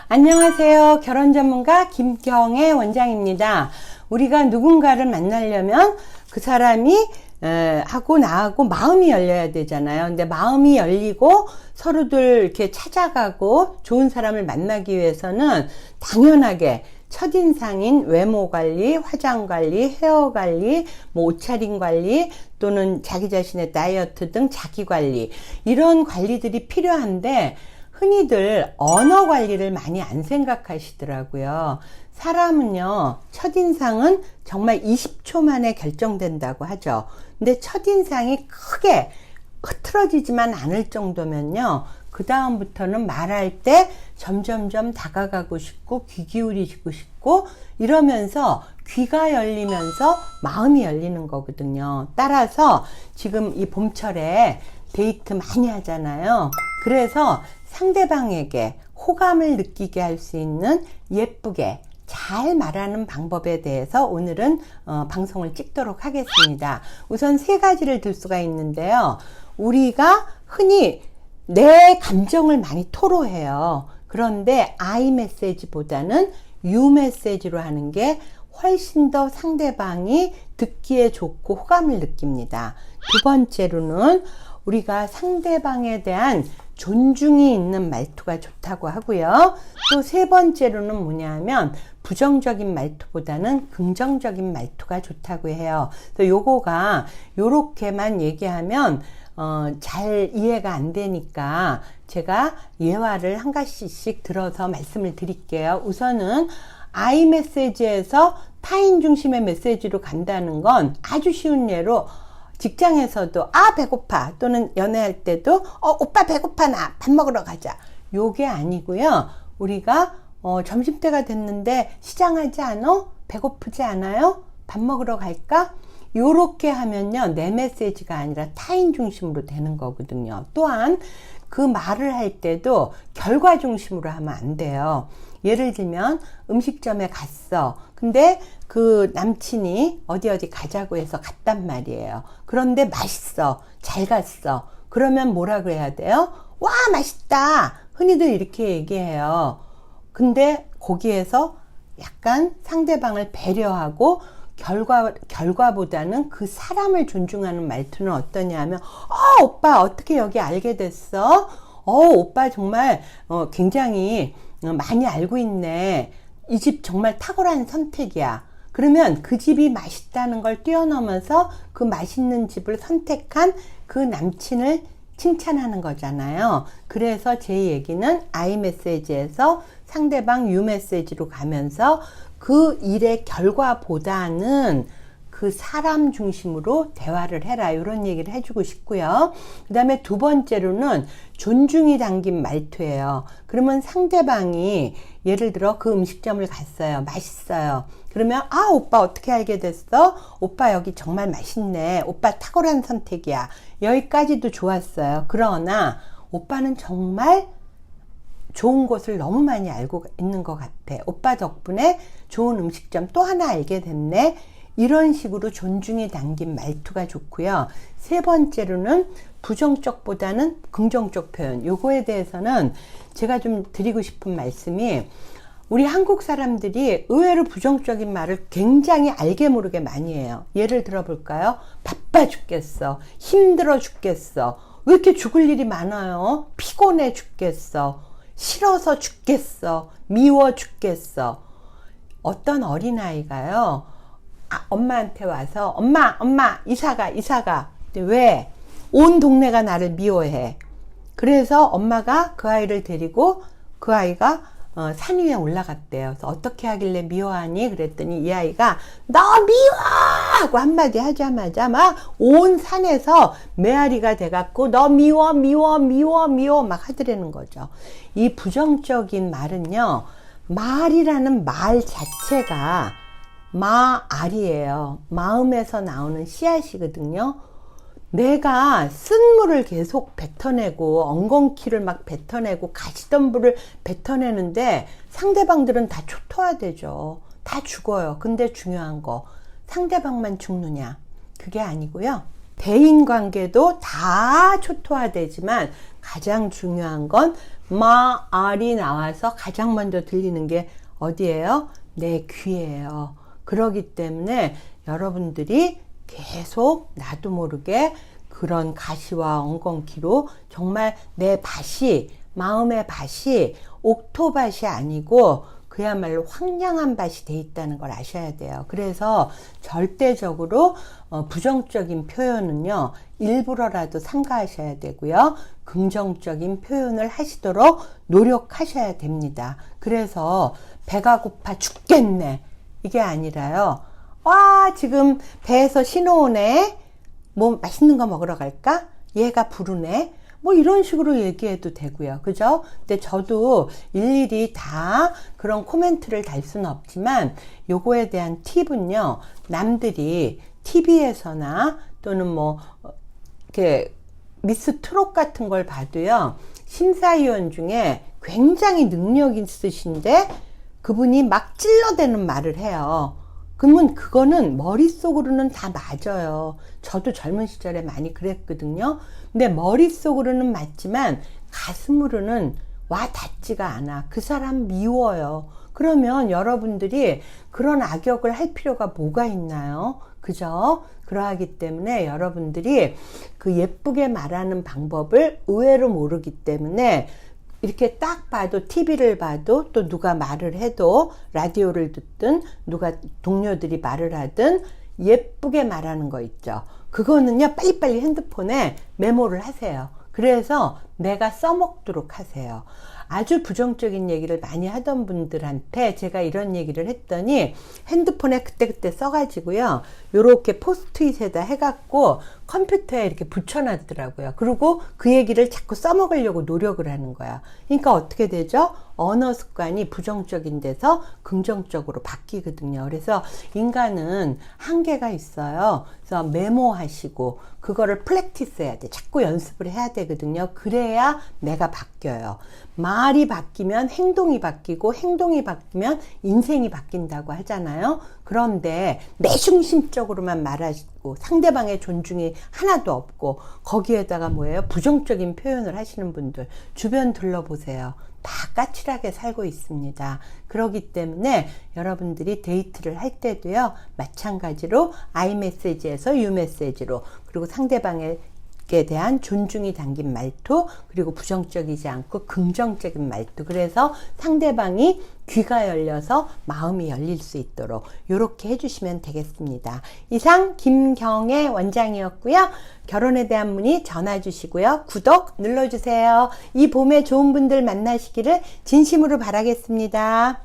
안녕하세요. 결혼 전문가 김경애 원장입니다. 우리가 누군가를 만나려면 그 사람이 하고 나하고 마음이 열려야 되잖아요. 근데 마음이 열리고 서로들 이렇게 찾아가고 좋은 사람을 만나기 위해서는 당연하게 첫인상인 외모 관리, 화장 관리, 헤어 관리, 옷차림 관리 또는 자기 자신의 다이어트 등 자기 관리, 이런 관리들이 필요한데 흔히들 언어 관리를 많이 안 생각하시더라고요. 사람은요, 첫인상은 정말 20초 만에 결정된다고 하죠. 근데 첫인상이 크게 흐트러지지만 않을 정도면요, 그 다음부터는 말할 때 점점점 다가가고 싶고 귀 기울이고 싶고 이러면서 귀가 열리면서 마음이 열리는 거거든요. 따라서 지금 이 봄철에 데이트 많이 하잖아요. 그래서 상대방에게 호감을 느끼게 할 수 있는 예쁘게 잘 말하는 방법에 대해서 오늘은 방송을 찍도록 하겠습니다. 우선 세 가지를 들 수가 있는데요. 우리가 흔히 내 감정을 많이 토로해요. 그런데 I 메시지보다는 U 메시지로 하는 게 훨씬 더 상대방이 듣기에 좋고 호감을 느낍니다. 두 번째로는 우리가 상대방에 대한 존중이 있는 말투가 좋다고 하고요. 또 세 번째로는 뭐냐면 부정적인 말투보다는 긍정적인 말투가 좋다고 해요. 그래서 요거가 요렇게만 얘기하면 잘 이해가 안 되니까 제가 예화를 한 가지씩 들어서 말씀을 드릴게요. 우선은 I 메시지에서 타인 중심의 메시지로 간다는 건 아주 쉬운 예로 직장에서도 배고파, 또는 연애할 때도 오빠 배고파, 나 밥 먹으러 가자, 요게 아니고요. 우리가 점심때가 됐는데 시장하지 않아? 배고프지 않아요? 밥 먹으러 갈까? 요렇게 하면요, 내 메시지가 아니라 타인 중심으로 되는 거거든요. 또한 그 말을 할 때도 결과 중심으로 하면 안 돼요. 예를 들면 음식점에 갔어. 근데 그 남친이 어디 가자고 해서 갔단 말이에요. 그런데 맛있어, 잘 갔어. 그러면 뭐라 그래야 돼요? 와, 맛있다. 흔히들 이렇게 얘기해요. 근데 거기에서 약간 상대방을 배려하고 결과보다는 그 사람을 존중하는 말투는 어떠냐 하면, 오빠 어떻게 여기 알게 됐어? 오빠 정말 굉장히 많이 알고 있네. 이 집 정말 탁월한 선택이야. 그러면 그 집이 맛있다는 걸 뛰어넘어서 그 맛있는 집을 선택한 그 남친을 칭찬하는 거잖아요. 그래서 제 얘기는 I 메시지에서 상대방 U 메시지로 가면서 그 일의 결과보다는 그 사람 중심으로 대화를 해라, 이런 얘기를 해주고 싶고요. 그 다음에 두 번째로는 존중이 담긴 말투예요. 그러면 상대방이 예를 들어 그 음식점을 갔어요. 맛있어요. 그러면 오빠 어떻게 알게 됐어? 오빠 여기 정말 맛있네. 오빠 탁월한 선택이야. 여기까지도 좋았어요. 그러나 오빠는 정말 좋은 곳을 너무 많이 알고 있는 것 같아. 오빠 덕분에 좋은 음식점 또 하나 알게 됐네. 이런 식으로 존중이 담긴 말투가 좋고요. 세 번째로는 부정적보다는 긍정적 표현. 요거에 대해서는 제가 좀 드리고 싶은 말씀이, 우리 한국 사람들이 의외로 부정적인 말을 굉장히 알게 모르게 많이 해요. 예를 들어 볼까요? 바빠 죽겠어. 힘들어 죽겠어. 왜 이렇게 죽을 일이 많아요? 피곤해 죽겠어. 싫어서 죽겠어. 미워 죽겠어. 어떤 어린아이가요, 엄마한테 와서 엄마 이사가. 왜? 온 동네가 나를 미워해. 그래서 엄마가 그 아이를 데리고 그 아이가 산 위에 올라갔대요. 그래서 어떻게 하길래 미워하니? 그랬더니 이 아이가 너 미워! 하고 한마디 하자마자 막 온 산에서 메아리가 돼갖고 너 미워 막 하더라는 거죠. 이 부정적인 말은요, 말이라는 말 자체가 마알이에요. 마음에서 나오는 씨앗이거든요. 내가 쓴물을 계속 뱉어내고 엉겅퀴를 막 뱉어내고 가시덤불을 뱉어내는데 상대방들은 다 초토화되죠. 다 죽어요. 근데 중요한 거, 상대방만 죽느냐? 그게 아니고요. 대인 관계도 다 초토화되지만 가장 중요한 건 마알이 나와서 가장 먼저 들리는 게 어디예요? 내 귀예요. 그러기 때문에 여러분들이 계속 나도 모르게 그런 가시와 엉겅퀴로 정말 내 밭이, 마음의 밭이 옥토밭이 아니고 그야말로 황량한 밭이 돼 있다는 걸 아셔야 돼요. 그래서 절대적으로 부정적인 표현은요, 일부러라도 삼가하셔야 되고요. 긍정적인 표현을 하시도록 노력하셔야 됩니다. 그래서 배가 고파 죽겠네, 이게 아니라요. 와, 지금 배에서 신호 오네. 뭐 맛있는 거 먹으러 갈까? 얘가 부르네. 뭐 이런 식으로 얘기해도 되고요. 그죠? 근데 저도 일일이 다 그런 코멘트를 달 수는 없지만 요거에 대한 팁은요, 남들이 TV에서나 또는 뭐 이렇게 미스 트롯 같은 걸 봐도요, 심사위원 중에 굉장히 능력 있으신데 그분이 막 찔러대는 말을 해요. 그러면 그거는 머릿속으로는 다 맞아요. 저도 젊은 시절에 많이 그랬거든요. 근데 머릿속으로는 맞지만 가슴으로는 와 닿지가 않아. 그 사람 미워요. 그러면 여러분들이 그런 악역을 할 필요가 뭐가 있나요? 그죠? 그러하기 때문에 여러분들이 그 예쁘게 말하는 방법을 의외로 모르기 때문에 이렇게 딱 봐도, TV를 봐도, 또 누가 말을 해도, 라디오를 듣든, 누가 동료들이 말을 하든, 예쁘게 말하는 거 있죠. 그거는요, 빨리빨리 핸드폰에 메모를 하세요. 그래서 내가 써먹도록 하세요. 아주 부정적인 얘기를 많이 하던 분들한테 제가 이런 얘기를 했더니 핸드폰에 그때그때 써가지고요, 요렇게 포스트잇에다 해갖고 컴퓨터에 이렇게 붙여놨더라고요. 그리고 그 얘기를 자꾸 써먹으려고 노력을 하는 거야. 그러니까 어떻게 되죠? 언어 습관이 부정적인 데서 긍정적으로 바뀌거든요. 그래서 인간은 한계가 있어요. 그래서 메모하시고 그거를 프랙티스 해야 돼. 자꾸 연습을 해야 되거든요. 그래야 내가 바뀌어요. 말이 바뀌면 행동이 바뀌고, 행동이 바뀌면 인생이 바뀐다고 하잖아요. 그런데 내중심적으로만 말하시고 상대방의 존중이 하나도 없고 거기에다가 뭐예요? 부정적인 표현을 하시는 분들 주변 둘러보세요. 다 까칠하게 살고 있습니다. 그렇기 때문에 여러분들이 데이트를 할 때도요, 마찬가지로 아이메시지에서 유메시지로, 그리고 상대방에 대한 존중이 담긴 말투, 그리고 부정적이지 않고 긍정적인 말투, 그래서 상대방이 귀가 열려서 마음이 열릴 수 있도록 이렇게 해주시면 되겠습니다. 이상 김경애 원장이었고요. 결혼에 대한 문의 전화 주시고요. 구독 눌러주세요. 이 봄에 좋은 분들 만나시기를 진심으로 바라겠습니다.